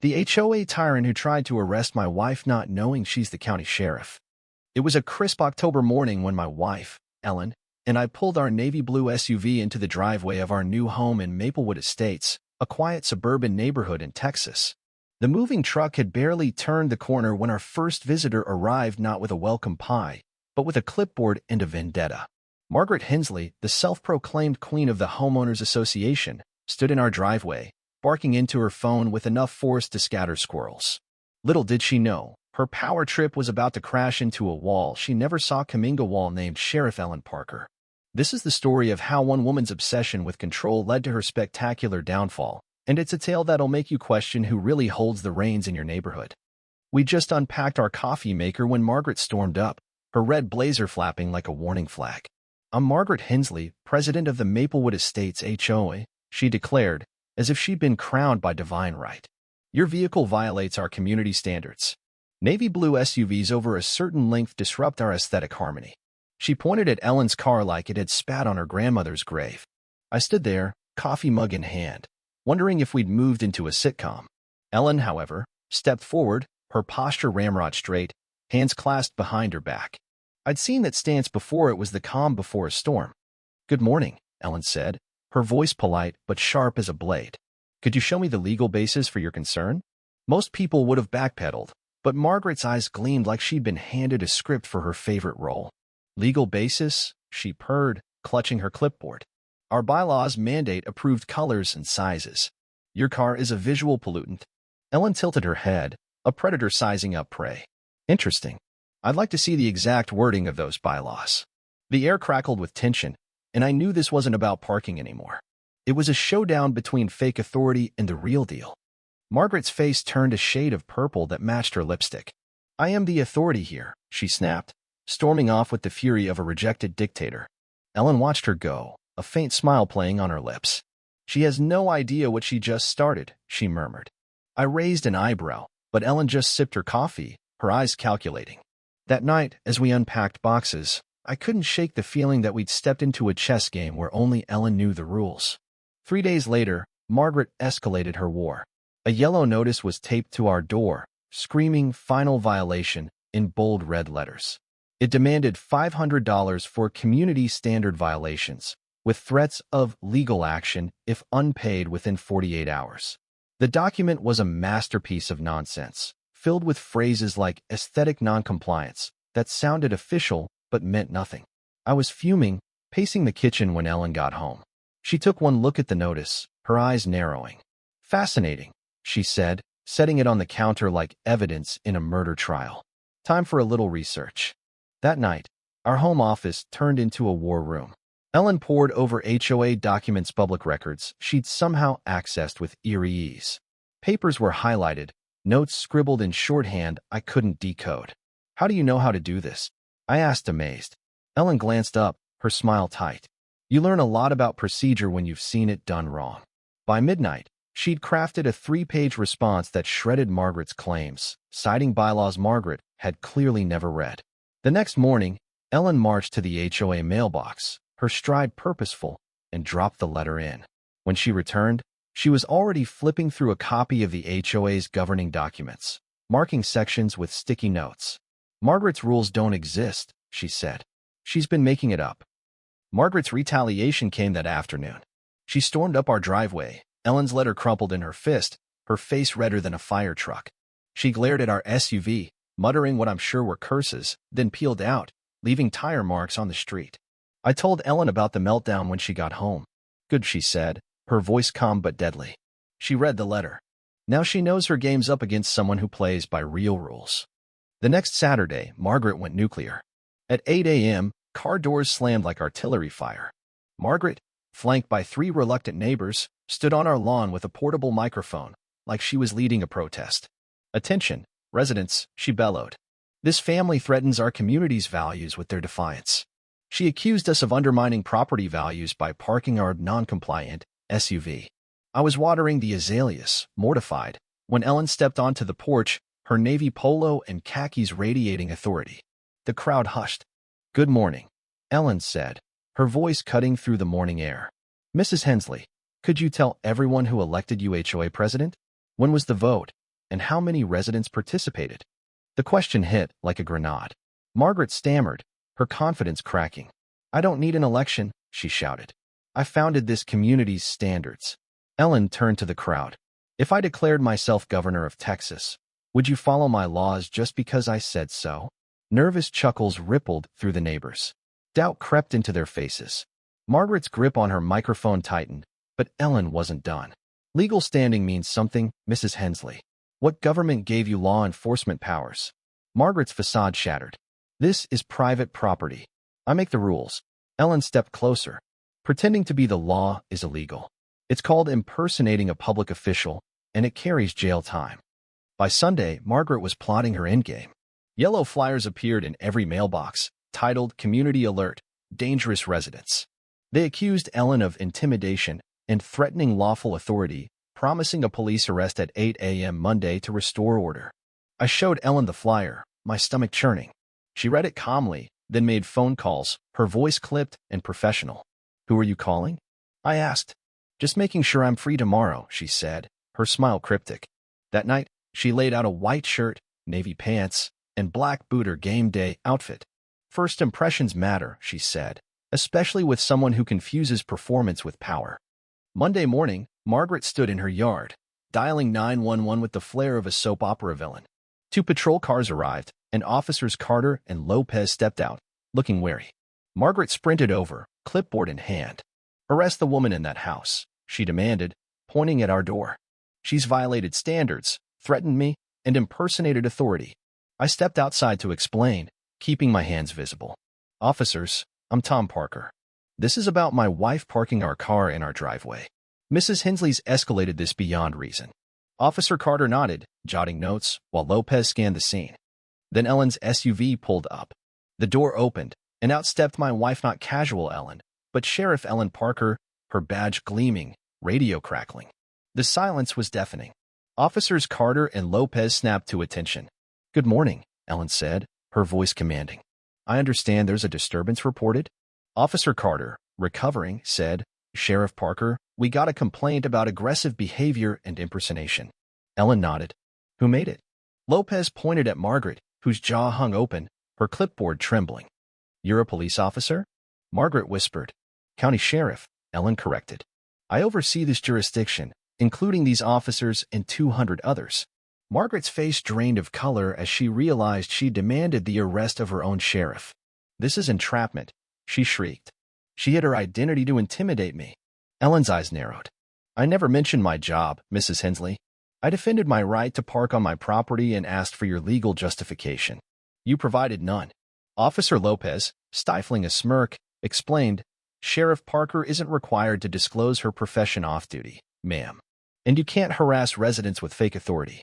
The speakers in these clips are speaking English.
The HOA tyrant who tried to arrest my wife not knowing she's the county sheriff. It was a crisp October morning when my wife, Ellen, and I pulled our navy blue SUV into the driveway of our new home in Maplewood Estates, a quiet suburban neighborhood in Texas. The moving truck had barely turned the corner when our first visitor arrived, not with a welcome pie, but with a clipboard and a vendetta. Margaret Hensley, the self-proclaimed queen of the Homeowners Association, stood in our driveway, barking into her phone with enough force to scatter squirrels. Little did she know, her power trip was about to crash into a wall she never saw coming, a wall named Sheriff Ellen Parker. This is the story of how one woman's obsession with control led to her spectacular downfall, and it's a tale that'll make you question who really holds the reins in your neighborhood. We just unpacked our coffee maker when Margaret stormed up, her red blazer flapping like a warning flag. "I'm Margaret Hensley, president of the Maplewood Estates HOA," she declared, as if she'd been crowned by divine right. "Your vehicle violates our community standards. Navy blue SUVs over a certain length disrupt our aesthetic harmony." She pointed at Ellen's car like it had spat on her grandmother's grave. I stood there, coffee mug in hand, wondering if we'd moved into a sitcom. Ellen, however, stepped forward, her posture ramrod straight, hands clasped behind her back. I'd seen that stance before. It was the calm before a storm. "Good morning," Ellen said, her voice polite but sharp as a blade. "Could you show me the legal basis for your concern?" Most people would have backpedaled, but Margaret's eyes gleamed like she'd been handed a script for her favorite role. "Legal basis?" she purred, clutching her clipboard. "Our bylaws mandate approved colors and sizes. Your car is a visual pollutant." Ellen tilted her head, a predator sizing up prey. "Interesting. I'd like to see the exact wording of those bylaws." The air crackled with tension, and I knew this wasn't about parking anymore. It was a showdown between fake authority and the real deal. Margaret's face turned a shade of purple that matched her lipstick. "I am the authority here," she snapped, storming off with the fury of a rejected dictator. Ellen watched her go, a faint smile playing on her lips. "She has no idea what she just started," she murmured. I raised an eyebrow, but Ellen just sipped her coffee, her eyes calculating. That night, as we unpacked boxes, I couldn't shake the feeling that we'd stepped into a chess game where only Ellen knew the rules. 3 days later, Margaret escalated her war. A yellow notice was taped to our door, screaming "Final Violation" in bold red letters. It demanded $500 for community standard violations, with threats of legal action if unpaid within 48 hours. The document was a masterpiece of nonsense, filled with phrases like aesthetic noncompliance that sounded official but meant nothing. I was fuming, pacing the kitchen when Ellen got home. She took one look at the notice, her eyes narrowing. "Fascinating," she said, setting it on the counter like evidence in a murder trial. "Time for a little research." That night, our home office turned into a war room. Ellen pored over HOA documents, public records she'd somehow accessed with eerie ease. Papers were highlighted, notes scribbled in shorthand I couldn't decode. "How do you know how to do this?" I asked, amazed. Ellen glanced up, her smile tight. "You learn a lot about procedure when you've seen it done wrong." By midnight, she'd crafted a 3-page response that shredded Margaret's claims, citing bylaws Margaret had clearly never read. The next morning, Ellen marched to the HOA mailbox, her stride purposeful, and dropped the letter in. When she returned, she was already flipping through a copy of the HOA's governing documents, marking sections with sticky notes. "Margaret's rules don't exist," she said. "She's been making it up." Margaret's retaliation came that afternoon. She stormed up our driveway, Ellen's letter crumpled in her fist, her face redder than a fire truck. She glared at our SUV, muttering what I'm sure were curses, then peeled out, leaving tire marks on the street. I told Ellen about the meltdown when she got home. "Good," she said, her voice calm but deadly. She read the letter. Now she knows her game's up against someone who plays by real rules. The next Saturday, Margaret went nuclear. At 8 a.m., car doors slammed like artillery fire. Margaret, flanked by 3 reluctant neighbors, stood on our lawn with a portable microphone, like she was leading a protest. "Attention, residents," she bellowed. "This family threatens our community's values with their defiance." She accused us of undermining property values by parking our non-compliant SUV. I was watering the azaleas, mortified, when Ellen stepped onto the porch, her navy polo and khakis radiating authority. The crowd hushed. "Good morning," Ellen said, her voice cutting through the morning air. "Mrs. Hensley, could you tell everyone who elected you HOA president? When was the vote? and how many residents participated? The question hit like a grenade. Margaret stammered, her confidence cracking. I don't need an election, she shouted. I founded this community's standards. Ellen turned to the crowd. If I declared myself governor of Texas, would you follow my laws just because I said so? Nervous chuckles rippled through the neighbors. Doubt crept into their faces. Margaret's grip on her microphone tightened, but Ellen wasn't done. Legal standing means something, Mrs. Hensley. What government gave you law enforcement powers? Margaret's facade shattered. This is private property. I make the rules. Ellen stepped closer. Pretending to be the law is illegal. It's called impersonating a public official, and it carries jail time. By Sunday, Margaret was plotting her endgame. Yellow flyers appeared in every mailbox, titled Community Alert, Dangerous Residents. They accused Ellen of intimidation and threatening lawful authority, promising a police arrest at 8 a.m. Monday to restore order. I showed Ellen the flyer, my stomach churning. She read it calmly, then made phone calls, her voice clipped and professional. Who are you calling? I asked. Just making sure I'm free tomorrow, she said, her smile cryptic. That night, she laid out a white shirt, navy pants, and black booter game day outfit. First impressions matter, she said, especially with someone who confuses performance with power. Monday morning, Margaret stood in her yard, dialing 911 with the flair of a soap opera villain. 2 patrol cars arrived, and Officers Carter and Lopez stepped out, looking wary. Margaret sprinted over, clipboard in hand. Arrest the woman in that house, she demanded, pointing at our door. She's violated standards, threatened me, and impersonated authority. I stepped outside to explain, keeping my hands visible. Officers, I'm Tom Parker. This is about my wife parking our car in our driveway. Mrs. Hensley's escalated this beyond reason. Officer Carter nodded, jotting notes, while Lopez scanned the scene. Then Ellen's SUV pulled up. The door opened, and out stepped my wife, not casual Ellen, but Sheriff Ellen Parker, her badge gleaming, radio crackling. The silence was deafening. Officers Carter and Lopez snapped to attention. Good morning, Ellen said, her voice commanding. I understand there's a disturbance reported? Officer Carter, recovering, said, Sheriff Parker, we got a complaint about aggressive behavior and impersonation. Ellen nodded. Who made it? Lopez pointed at Margaret, whose jaw hung open, her clipboard trembling. You're a police officer? Margaret whispered. County Sheriff, Ellen corrected. I oversee this jurisdiction, including these officers and 200 others. Margaret's face drained of color as she realized she demanded the arrest of her own sheriff. This is entrapment, she shrieked. She hid her identity to intimidate me. Ellen's eyes narrowed. I never mentioned my job, Mrs. Hensley. I defended my right to park on my property and asked for your legal justification. You provided none. Officer Lopez, stifling a smirk, explained, Sheriff Parker isn't required to disclose her profession off-duty, ma'am. And you can't harass residents with fake authority.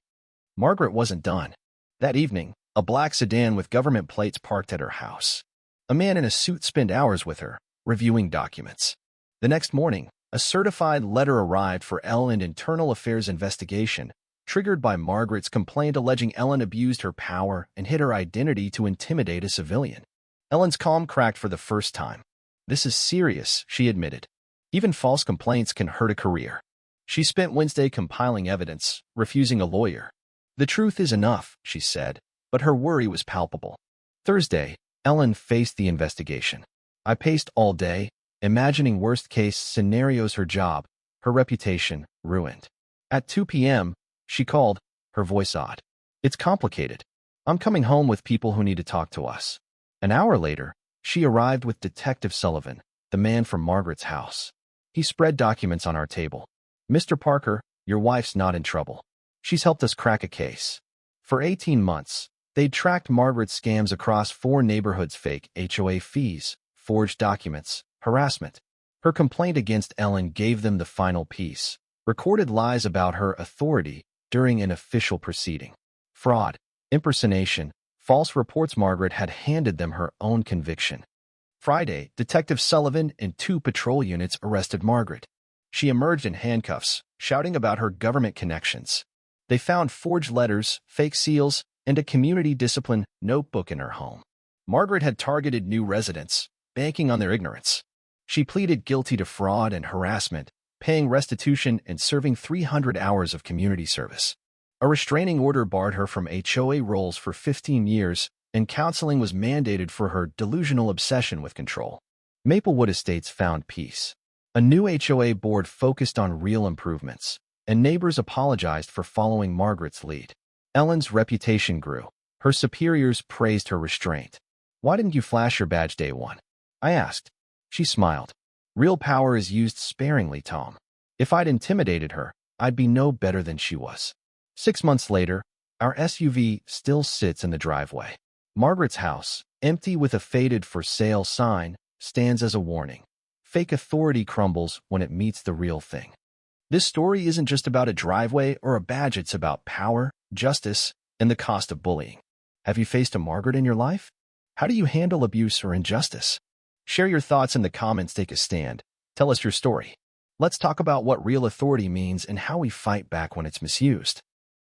Margaret wasn't done. That evening, a black sedan with government plates parked at her house. A man in a suit spent hours with her, reviewing documents. The next morning, a certified letter arrived for Ellen Internal Affairs investigation, triggered by Margaret's complaint alleging Ellen abused her power and hid her identity to intimidate a civilian. Ellen's calm cracked for the first time. This is serious, she admitted. Even false complaints can hurt a career. She spent Wednesday compiling evidence, refusing a lawyer. The truth is enough, she said, but her worry was palpable. Thursday, Ellen faced the investigation. I paced all day, imagining worst-case scenarios, her job, her reputation, ruined. At 2 p.m., she called, her voice odd. It's complicated. I'm coming home with people who need to talk to us. An hour later, she arrived with Detective Sullivan, the man from Margaret's house. He spread documents on our table. Mr. Parker, your wife's not in trouble. She's helped us crack a case. For 18 months, they'd tracked Margaret's scams across 4 neighborhoods: fake HOA fees, forged documents, harassment. Her complaint against Ellen gave them the final piece: recorded lies about her authority during an official proceeding. Fraud, impersonation, false reports. Margaret had handed them her own conviction. Friday, Detective Sullivan and 2 patrol units arrested Margaret. She emerged in handcuffs, shouting about her government connections. They found forged letters, fake seals, and a community discipline notebook in her home. Margaret had targeted new residents, banking on their ignorance. She pleaded guilty to fraud and harassment, paying restitution and serving 300 hours of community service. A restraining order barred her from HOA roles for 15 years, and counseling was mandated for her delusional obsession with control. Maplewood Estates found peace. A new HOA board focused on real improvements, and neighbors apologized for following Margaret's lead. Ellen's reputation grew. Her superiors praised her restraint. "Why didn't you flash your badge day one?" I asked. She smiled. "Real power is used sparingly, Tom. If I'd intimidated her, I'd be no better than she was." 6 months later, our SUV still sits in the driveway. Margaret's house, empty with a faded "for sale" sign, stands as a warning. Fake authority crumbles when it meets the real thing. This story isn't just about a driveway or a badge, it's about power, justice, and the cost of bullying. Have you faced a Margaret in your life? How do you handle abuse or injustice? Share your thoughts in the comments. Take a stand. Tell us your story. Let's talk about what real authority means and how we fight back when it's misused.